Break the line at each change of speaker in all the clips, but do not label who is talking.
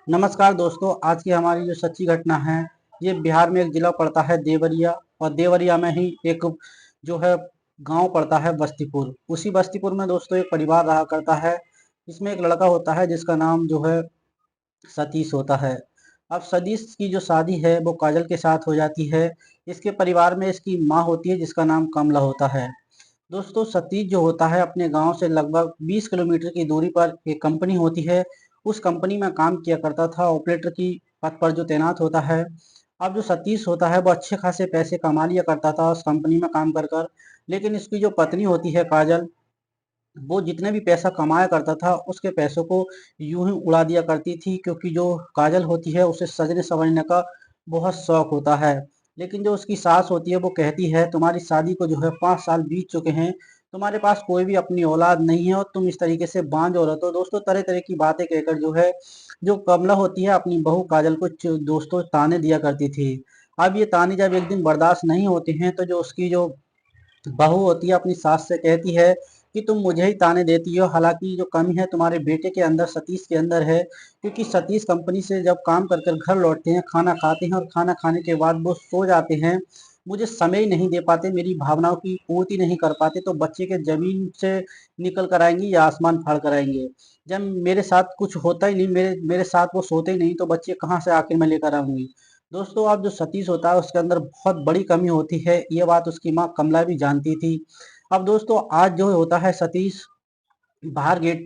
नमस्कार दोस्तों, आज की हमारी जो सच्ची घटना है, ये बिहार में एक जिला पड़ता है देवरिया। और देवरिया में ही एक जो है गांव पड़ता है बस्तीपुर। उसी बस्तीपुर में दोस्तों एक परिवार रहा करता है। इसमें एक लड़का होता है जिसका नाम जो है सतीश होता है। अब सतीश की जो शादी है वो काजल के साथ हो जाती है। इसके परिवार में इसकी माँ होती है जिसका नाम कमला होता है। दोस्तों सतीश जो होता है अपने गांव से लगभग 20 किलोमीटर की दूरी पर एक कंपनी होती है। उस कंपनी में काम किया करता था, ऑपरेटर की पद पर जो तैनात होता है। अब जो सतीश होता है वो अच्छे खासे पैसे कमा लिया करता था उस कंपनी में काम कर कर। लेकिन इसकी जो पत्नी होती है काजल, वो जितने भी पैसा कमाया करता था उसके पैसों को यूं ही उड़ा दिया करती थी, क्योंकि जो काजल होती है उसे सजने संवरने का बहुत शौक होता है। लेकिन जो उसकी सास होती है वो कहती है तुम्हारी शादी को जो है 5 साल बीत चुके हैं, तुम्हारे पास कोई भी अपनी औलाद नहीं है और तुम इस तरीके से बांझ औरत हो। दोस्तों तरह तरह की बातें कहकर जो है जो कमला होती है अपनी बहू काजल को दोस्तों ताने दिया करती थी। अब ये ताने जब एक दिन बर्दाश्त नहीं होते हैं तो जो उसकी जो बहू होती है अपनी सास से कहती है कि तुम मुझे ही ताने देती हो, हालांकि जो कमी है तुम्हारे बेटे के अंदर, सतीश के अंदर है। क्योंकि सतीश कंपनी से जब काम कर कर घर लौटते हैं, खाना खाते हैं और खाना खाने के बाद वो सो जाते हैं, मुझे समय ही नहीं दे पाते, मेरी भावनाओं की पूर्ति नहीं कर पाते, तो बच्चे के जमीन से निकल कर आएंगे या आसमान फाड़ कर आएंगे। जब मेरे साथ कुछ होता ही नहीं, मेरे मेरे साथ वो सोते ही नहीं, तो बच्चे कहाँ से आखिर में लेकर आऊंगी। दोस्तों अब जो सतीश होता है उसके अंदर बहुत बड़ी कमी होती है, ये बात उसकी माँ कमला भी जानती थी। अब दोस्तों आज जो होता है सतीश बाहर गेट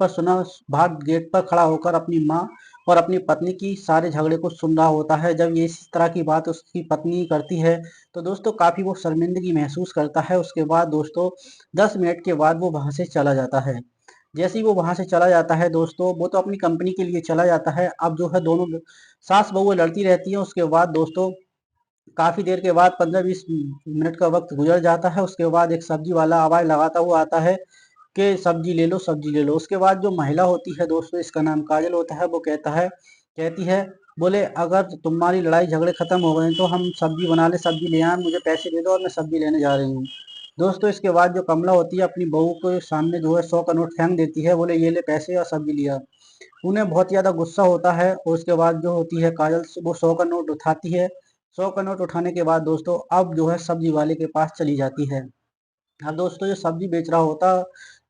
पर खड़ा होकर अपनी माँ और अपनी पत्नी की सारे झगड़े को सुन रहा होता है। जब ये इस तरह की बात उसकी पत्नी करती है तो दोस्तों काफी वो शर्मिंदगी महसूस करता है। उसके बाद दोस्तों 10 मिनट के बाद वो वहां से चला जाता है। जैसे ही वो वहां से चला जाता है दोस्तों, वो तो अपनी कंपनी के लिए चला जाता है। अब जो है दोनों सास बहू लड़ती रहती है। उसके बाद दोस्तों काफी देर के बाद 15-20 मिनट का वक्त गुजर जाता है। उसके बाद एक सब्जी वाला आवाज लगाता हुआ आता है कि सब्जी ले लो, सब्जी ले लो। उसके बाद जो महिला होती है दोस्तों, इसका नाम काजल होता है, वो कहती है, बोले अगर तुम्हारी लड़ाई झगड़े खत्म हो गए तो हम सब्जी बना ले, सब्जी ले आए, मुझे पैसे दे दो और मैं सब्जी लेने जा रही हूँ। दोस्तों इसके बाद जो कमला होती है अपनी बहू के सामने जो है 100 का नोट फेंक देती है, बोले ये ले पैसे और सब्जी लिया। उन्हें बहुत ज्यादा गुस्सा होता है और उसके बाद जो होती है काजल, वो 100 का नोट उठाती है। 100 का नोट उठाने के बाद दोस्तों अब जो है सब्जी वाले के पास चली जाती है। अब दोस्तों जो सब्जी बेच रहा होता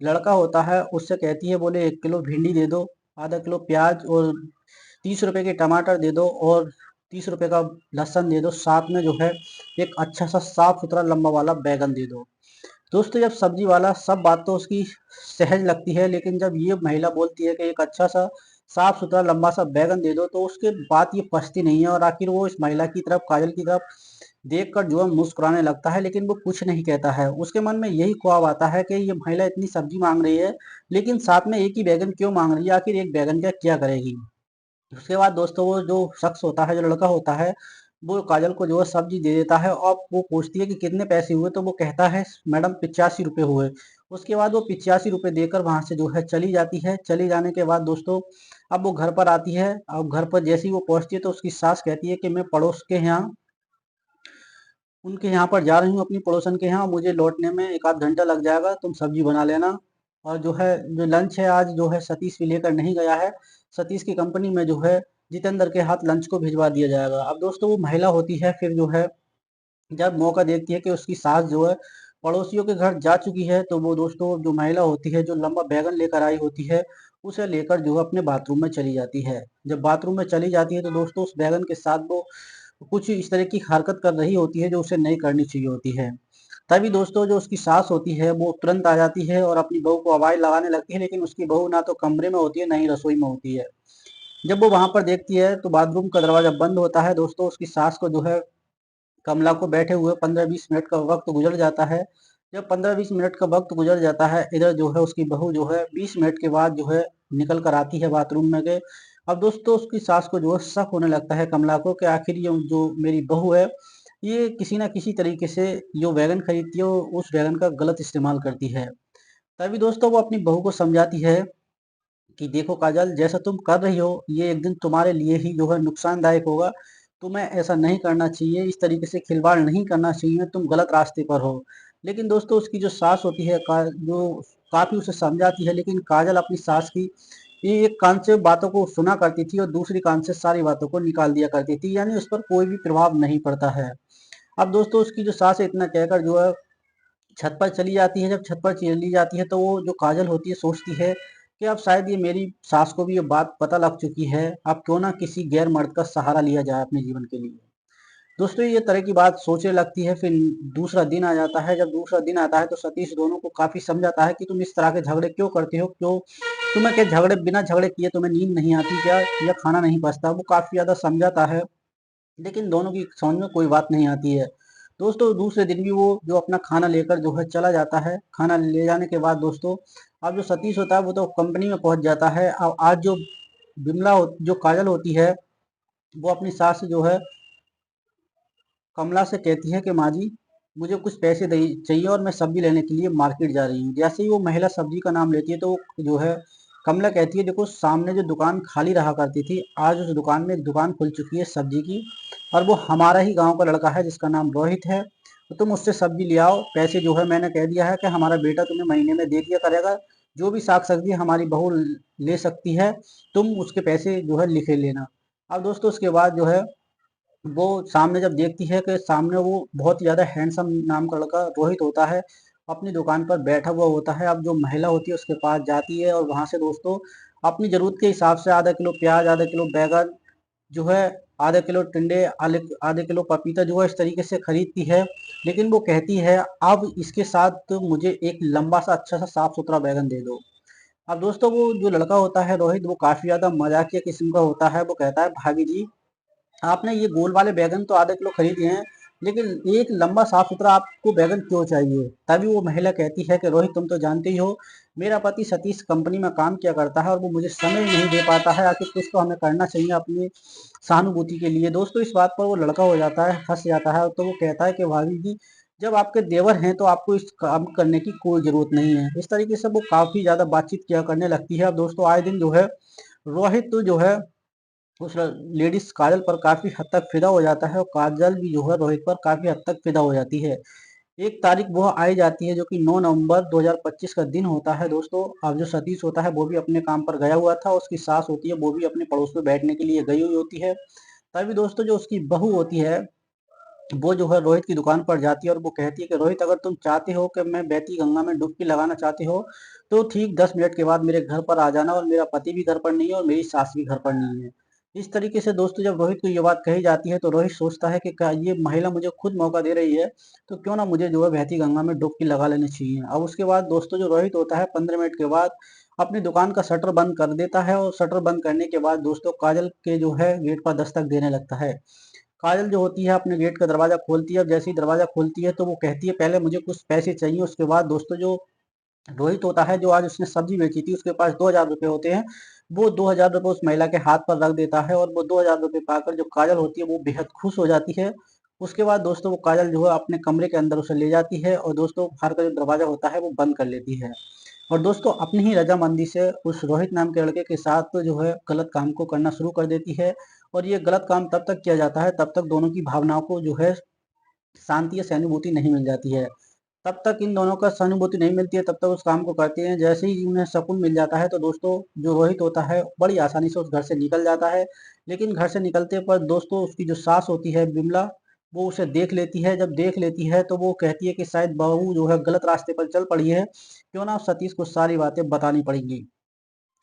लड़का होता है उससे कहती है, बोले 1 किलो भिंडी दे दो, आधा किलो प्याज और 30 रुपए के टमाटर दे दो और 30 रुपए का लहसुन दे दो, साथ में जो है एक अच्छा सा साफ सुथरा लंबा वाला बैगन दे दो। दोस्तों जब सब्जी वाला, सब बात तो उसकी सहज लगती है, लेकिन जब ये महिला बोलती है कि एक अच्छा सा साफ सुथरा लंबा सा बैगन दे दो, तो उसके बात ये पछती नहीं है और आखिर वो इस महिला की तरफ, काजल की तरफ देखकर जो है मुस्कुराने लगता है, लेकिन वो कुछ नहीं कहता है। उसके मन में यही ख्वाब आता है कि ये महिला इतनी सब्जी मांग रही है, लेकिन साथ में एक ही बैगन क्यों मांग रही है, आखिर एक बैगन का क्या करेगी। उसके बाद दोस्तों वो जो शख्स होता है, जो लड़का होता है, वो काजल को जो है सब्जी दे देता है और वो पूछती है कि कितने पैसे हुए, तो वो कहता है मैडम 85 रुपये हुए। उसके बाद वो 85 रुपये देकर वहां से जो है चली जाती है। चली जाने के बाद दोस्तों अब वो घर पर आती है। अब घर पर जैसे ही वो पहुंचती है तो उसकी सास कहती है कि मैं पड़ोस के यहाँ, उनके यहाँ पर जा रही हूँ, अपनी पड़ोसन के यहाँ, मुझे लौटने में 1 आध घंटा लग जाएगा, तुम सब्जी बना लेना। और जो है जो लंच है आज जो है सतीश भी लेकर नहीं गया है। सतीश की कंपनी में जो है जितेंद्र के हाथ लंच को भिजवा दिया जाएगा। अब दोस्तों वो महिला होती है फिर जो है जब मौका देखती है कि उसकी सास जो है पड़ोसियों के घर जा चुकी है, तो वो दोस्तों जो महिला होती है जो लंबा बैगन लेकर आई होती है, उसे लेकर जो है अपने बाथरूम में चली जाती है। जब बाथरूम में चली जाती है तो दोस्तों उस बैगन के साथ वो कुछ इस तरह की हरकत कर रही होती है जो उसे नहीं करनी चाहिए होती है। तभी दोस्तों जो उसकी सास होती है वो तुरंत आ जाती है और अपनी बहू को आवाज लगाने लगती है, लेकिन उसकी बहू ना तो कमरे में होती है ना ही रसोई में होती है। जब वो वहां पर देखती है तो बाथरूम का दरवाजा बंद होता है। दोस्तों उसकी सास को जो है कमला को बैठे हुए 15-20 मिनट का वक्त गुजर जाता है। जब 15-20 मिनट का वक्त गुजर जाता है, इधर जो है उसकी बहू जो है 20 मिनट के बाद जो है निकल कर आती है बाथरूम में के। अब दोस्तों उसकी सास को जो है शक होने लगता है कमला को कि आखिर ये जो मेरी बहू है, ये किसी ना किसी तरीके से जो वैगन खरीदती है उस वैगन का गलत इस्तेमाल करती है। तभी दोस्तों वो अपनी बहू को समझाती है कि देखो काजल, जैसा तुम कर रही हो ये एक दिन तुम्हारे लिए ही जो है नुकसानदायक होगा। तुम्हें ऐसा नहीं करना चाहिए, इस तरीके से खिलवाड़ नहीं करना चाहिए, तुम गलत रास्ते पर हो। लेकिन दोस्तों उसकी जो सास होती है जो काफी उसे समझाती है, लेकिन काजल अपनी सास की ये एक कान से बातों को सुना करती थी और दूसरी कान से सारी बातों को निकाल दिया करती थी, यानी उस पर कोई भी प्रभाव नहीं पड़ता है। अब दोस्तों उसकी जो सास है इतना कहकर जो है छत पर चली जाती है। जब छत पर चली जाती है तो वो जो काजल होती है सोचती है कि अब शायद ये मेरी सास को भी ये बात पता लग चुकी है, अब क्यों ना किसी गैर मर्द का सहारा लिया जाए अपने जीवन के लिए। दोस्तों ये तरह की बात सोचने लगती है। फिर दूसरा दिन आ जाता है। जब दूसरा दिन आता है तो सतीश दोनों को काफी समझाता है कि तुम इस तरह के झगड़े क्यों करते हो, क्यों तुम्हें क्या झगड़े, बिना झगड़े किए तुम्हें नींद नहीं आती क्या, या खाना नहीं पचता। वो काफी ज्यादा समझाता है, लेकिन दोनों की समझ में कोई बात नहीं आती है। दोस्तों दूसरे दिन भी वो जो अपना खाना लेकर जो है चला जाता है। खाना ले जाने के बाद दोस्तों अब जो सतीश होता है वो तो कंपनी में पहुंच जाता है। अब आज जो जो काजल होती है वो अपनी सास से जो है कमला से कहती है कि माँ जी मुझे कुछ पैसे दे चाहिए और मैं सब्जी लेने के लिए मार्केट जा रही हूँ। जैसे ही वो महिला सब्जी का नाम लेती है तो वो जो है कमला कहती है देखो सामने जो दुकान खाली रहा करती थी आज उस दुकान में एक दुकान खुल चुकी है सब्जी की, और वो हमारा ही गांव का लड़का है जिसका नाम रोहित है। तो तुम उससे सब्जी ले आओ। पैसे जो है मैंने कह दिया है कि हमारा बेटा तुम्हें महीने में दे दिया करेगा। जो भी साग सब्जी हमारी बहू ले सकती है, तुम उसके पैसे जो है लिखे लेना। अब दोस्तों उसके बाद जो है वो सामने जब देखती है कि सामने वो बहुत ही ज्यादा हैंडसम नाम का लड़का रोहित होता है, अपनी दुकान पर बैठा हुआ होता है। अब जो महिला होती है उसके पास जाती है और वहां से दोस्तों अपनी जरूरत के हिसाब से आधा किलो प्याज, आधा किलो बैगन जो है, आधा किलो टिंडे, आधे किलो पपीता जो है इस तरीके से खरीदती है। लेकिन वो कहती है अब इसके साथ तो मुझे एक लंबा सा अच्छा सा साफ सुथरा बैगन दे दो। अब दोस्तों वो जो लड़का होता है रोहित वो काफी ज्यादा मजाकिया किस्म का होता है। वो कहता है भाभी जी आपने ये गोल वाले बैगन तो आधा किलो खरीदे हैं, लेकिन एक लंबा साफ सुथरा आपको बैगन क्यों चाहिए। तभी वो महिला कहती है कि रोहित तुम तो जानते ही हो मेरा पति सतीश कंपनी में काम किया करता है और वो मुझे समय नहीं दे पाता है, आखिर कुछ तो हमें करना चाहिए अपनी सहानुभूति के लिए। दोस्तों इस बात पर वो लड़का हो जाता है, हंस जाता है। तो वो कहता है कि भाभी जी जब आपके देवर हैं तो आपको इस काम करने की कोई जरूरत नहीं है। इस तरीके से वो काफी ज्यादा बातचीत किया करने लगती है। अब दोस्तों आए दिन जो है रोहित तो जो है उस लेडीज काजल पर काफी हद तक फिदा हो जाता है और काजल भी जो है रोहित पर काफी हद तक फिदा हो जाती है। एक तारीख वो आई जाती है जो कि 9 नवंबर 2025 का दिन होता है। दोस्तों अब जो सतीश होता है वो भी अपने काम पर गया हुआ था, उसकी सास होती है वो भी अपने पड़ोस में बैठने के लिए गई हुई होती है। तभी दोस्तों जो उसकी बहू होती है वो जो है रोहित की दुकान पर जाती है और वो कहती है कि रोहित अगर तुम चाहते हो कि मैं बहती गंगा में डुबकी लगाना चाहते हो तो ठीक 10 मिनट के बाद मेरे घर पर आ जाना, और मेरा पति भी घर पर नहीं है और मेरी सास भी घर पर नहीं है। इस तरीके से दोस्तों जब रोहित को ये बात कही जाती है तो रोहित सोचता है कि क्या ये महिला मुझे खुद मौका दे रही है, तो क्यों ना मुझे जो है बहती गंगा में डुबकी लगा लेनी चाहिए। अब उसके बाद दोस्तों जो रोहित होता है 15 मिनट के बाद अपनी दुकान का शटर बंद कर देता है, और शटर बंद करने के बाद दोस्तों काजल के जो है गेट पर दस्तक देने लगता है। काजल जो होती है अपने गेट का दरवाजा खोलती है। अब जैसे ही दरवाजा खोलती है तो वो कहती है पहले मुझे कुछ पैसे चाहिए। उसके बाद दोस्तों जो रोहित होता है जो आज उसने सब्जी बेची थी उसके पास 2,000 रुपये होते हैं। वो 2,000 रुपये उस महिला के हाथ पर रख देता है और वो 2,000 रुपये पाकर जो काजल होती है वो बेहद खुश हो जाती है। उसके बाद दोस्तों वो काजल जो है अपने कमरे के अंदर उसे ले जाती है और दोस्तों बाहर का जो दरवाजा होता है वो बंद कर लेती है। और दोस्तों अपनी ही रजामंदी से उस रोहित नाम के लड़के के साथ जो है गलत काम को करना शुरू कर देती है। और ये गलत काम तब तक किया जाता है तब तक दोनों की भावनाओं को जो है शांति या सहानुभूति नहीं मिल जाती है। तब तक इन दोनों का सहानुभूति नहीं मिलती है, तब तक उस काम को करते हैं। जैसे ही उन्हें सुकून मिल जाता है तो दोस्तों जो रोहित होता है बड़ी आसानी से उस घर से निकल जाता है। लेकिन घर से निकलते पर दोस्तों उसकी जो सास होती है बिमला वो उसे देख लेती है। जब देख लेती है तो वो कहती है कि शायद बहू जो है गलत रास्ते पर चल पड़ी है, क्यों ना सतीश को सारी बातें बतानी पड़ेंगी।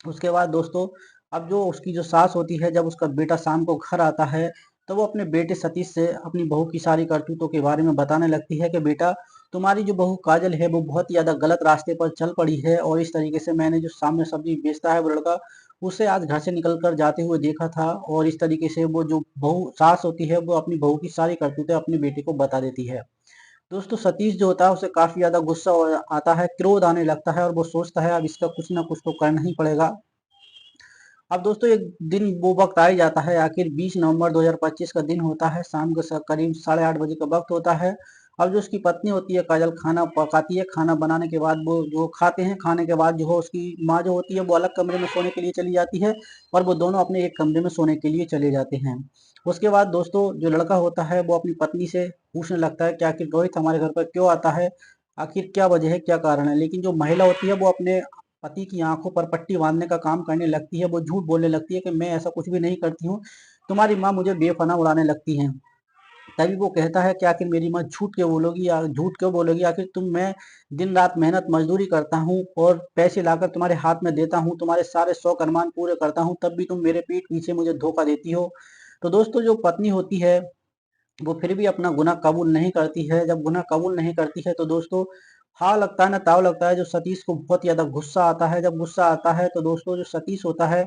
उसके बाद दोस्तों अब जो उसकी जो सास होती है जब उसका बेटा शाम को घर आता है तो वो अपने बेटे सतीश से अपनी बहू की सारी करतूतों के बारे में बताने लगती है कि बेटा तुम्हारी जो बहू काजल है वो बहुत ही ज्यादा गलत रास्ते पर चल पड़ी है, और इस तरीके से मैंने जो सामने सब्जी बेचता है वो लड़का उसे आज घर से निकल कर जाते हुए देखा था। और इस तरीके से वो जो बहू सास होती है वो अपनी बहू की सारी करतूतें अपने बेटे को बता देती है। दोस्तों सतीश जो होता है उसे काफी ज्यादा गुस्सा आता है, क्रोध आने लगता है और वो सोचता है अब इसका कुछ ना कुछ तो करना ही पड़ेगा। अब दोस्तों एक दिन वो वक्त आ ही जाता है, आखिर 20 नवंबर 2025 का दिन होता है। शाम के करीब 8:30 बजे का वक्त होता है। अब जो उसकी पत्नी होती है काजल खाना पकाती है। खाना बनाने के बाद वो जो खाते हैं, खाने के बाद जो है उसकी माँ जो होती है वो अलग कमरे में सोने के लिए चली जाती है और वो दोनों अपने एक कमरे में सोने के लिए चले जाते हैं। उसके बाद दोस्तों जो लड़का होता है वो अपनी पत्नी से पूछने लगता है कि आखिर रोहित हमारे घर पर क्यों आता है, आखिर क्या वजह है, क्या कारण है। लेकिन जो महिला होती है वो अपने पति की आंखों पर पट्टी बांधने का काम करने लगती है। वो झूठ बोलने लगती है कि मैं ऐसा कुछ भी नहीं करती हूँ, तुम्हारी माँ मुझे बेपनाह उड़ाने लगती है। तभी वो कहता है कि आखिर मेरी माँ झूठ क्यों बोलोगी, या झूठ क्यों बोलोगी, आखिर तुम मैं दिन रात मेहनत मजदूरी करता हूँ और पैसे लाकर तुम्हारे हाथ में देता हूँ, तुम्हारे सारे शौक अरमान पूरे करता हूँ, तब भी तुम मेरे पीठ पीछे मुझे धोखा देती हो। तो दोस्तों जो पत्नी होती है वो फिर भी अपना गुनाह कबूल नहीं करती है। जब गुनाह कबूल नहीं करती है तो दोस्तों हाँ लगता है ना ताव लगता है। जो सतीश को बहुत ज्यादा गुस्सा आता है। जब गुस्सा आता है तो दोस्तों जो सतीश होता है,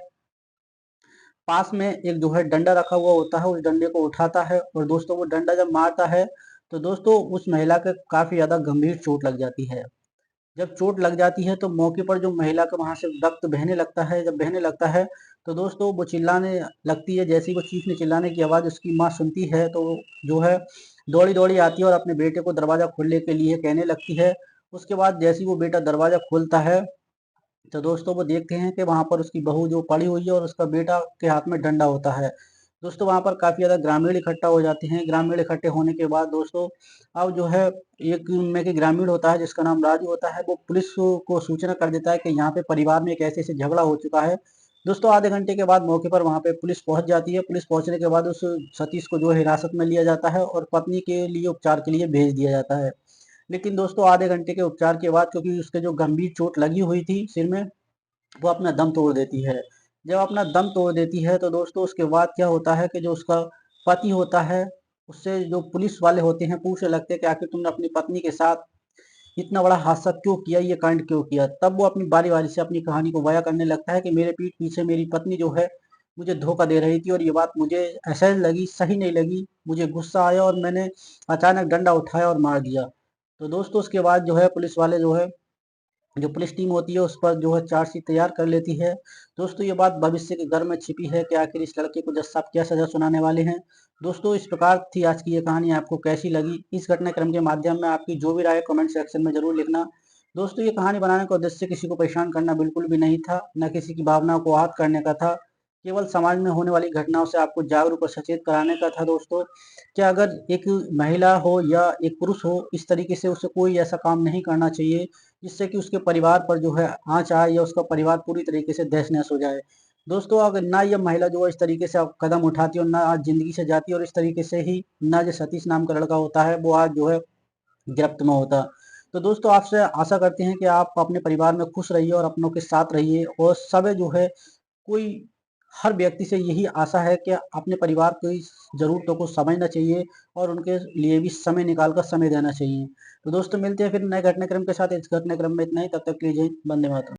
पास में एक जो है डंडा रखा हुआ होता है, उस डंडे को उठाता है और दोस्तों वो डंडा जब मारता है तो दोस्तों उस महिला के काफी ज्यादा गंभीर चोट लग जाती है। जब चोट लग जाती है तो मौके पर जो महिला का वहां से रक्त बहने लगता है। जब बहने लगता है तो दोस्तों वो चिल्लाने लगती है। जैसे ही वो चीखने चिल्लाने की आवाज उसकी माँ सुनती है तो जो है दौड़ी दौड़ी आती है और अपने बेटे को दरवाजा खोलने के लिए कहने लगती है। उसके बाद जैसे ही वो बेटा दरवाजा खोलता है तो दोस्तों वो देखते हैं कि वहां पर उसकी बहू जो पड़ी हुई है और उसका बेटा के हाथ में डंडा होता है। दोस्तों वहां पर काफी ज्यादा ग्रामीण इकट्ठा हो जाते हैं। ग्रामीण इकट्ठे होने के बाद दोस्तों अब जो है एक उनमें के ग्रामीण होता है जिसका नाम राजू होता है, वो पुलिस को सूचना कर देता है कि यहाँ पे परिवार में एक ऐसे ऐसे झगड़ा हो चुका है। दोस्तों आधे घंटे के बाद मौके पर वहां पे पुलिस पहुंच जाती है। पुलिस पहुंचने के बाद उस सतीश को जो है हिरासत में लिया जाता है और पत्नी के लिए उपचार के लिए भेज दिया जाता है। लेकिन दोस्तों आधे घंटे के उपचार के बाद क्योंकि उसके जो गंभीर चोट लगी हुई थी सिर में, वो अपना दम तोड़ देती है। जब अपना दम तोड़ देती है तो दोस्तों उसके बाद क्या होता है कि जो उसका पति होता है उससे जो पुलिस वाले होते हैं पूछने लगते हैं कि आखिर तुमने अपनी पत्नी के साथ इतना बड़ा हादसा क्यों किया, ये कांड क्यों किया। तब वो अपनी बारी बारी से अपनी कहानी को बयां करने लगता है कि मेरे पीठ पीछे मेरी पत्नी जो है मुझे धोखा दे रही थी और ये बात मुझे असहज लगी, सही नहीं लगी, मुझे गुस्सा आया और मैंने अचानक डंडा उठाया और मार दिया। तो दोस्तों उसके बाद जो है पुलिस वाले जो है, जो पुलिस टीम होती है उस पर जो है चार्जशीट तैयार कर लेती है। दोस्तों ये बात भविष्य के घर में छिपी है कि आखिर इस लड़के को जज साहब क्या सजा सुनाने वाले हैं। दोस्तों इस प्रकार थी आज की ये कहानी, आपको कैसी लगी इस घटनाक्रम के माध्यम में आपकी जो भी राय कमेंट सेक्शन में जरूर लिखना। दोस्तों ये कहानी बनाने का उद्देश्य किसी को परेशान करना बिल्कुल भी नहीं था, न किसी की भावनाओं को आहत करने का था, केवल समाज में होने वाली घटनाओं से आपको जागरूक और सचेत कराने का था। दोस्तों क्या अगर एक महिला हो या एक पुरुष हो, इस तरीके से उसे कोई ऐसा काम नहीं करना चाहिए जिससे कि उसके परिवार पर जो है आँच आए या उसका परिवार पूरी तरीके से तहस-नहस हो जाए। दोस्तों अगर ना ये महिला जो है इस तरीके से अब कदम उठाती और ना आज ज़िंदगी से जाती और इस तरीके से ही ना जो सतीश नाम का लड़का होता है वो आज जो है गिरफ्त में होता। तो दोस्तों आपसे आशा करते हैं कि आप अपने परिवार में खुश रहिए और अपनों के साथ रहिए और सब जो है कोई हर व्यक्ति से यही आशा है कि अपने परिवार की ज़रूरतों को समझना चाहिए और उनके लिए भी समय निकाल कर समय देना चाहिए। तो दोस्तों मिलते हैं फिर नए घटनाक्रम के साथ। इस घटनाक्रम में इतना ही, तब तक के लिए जय हिंद, वंदे मातरम।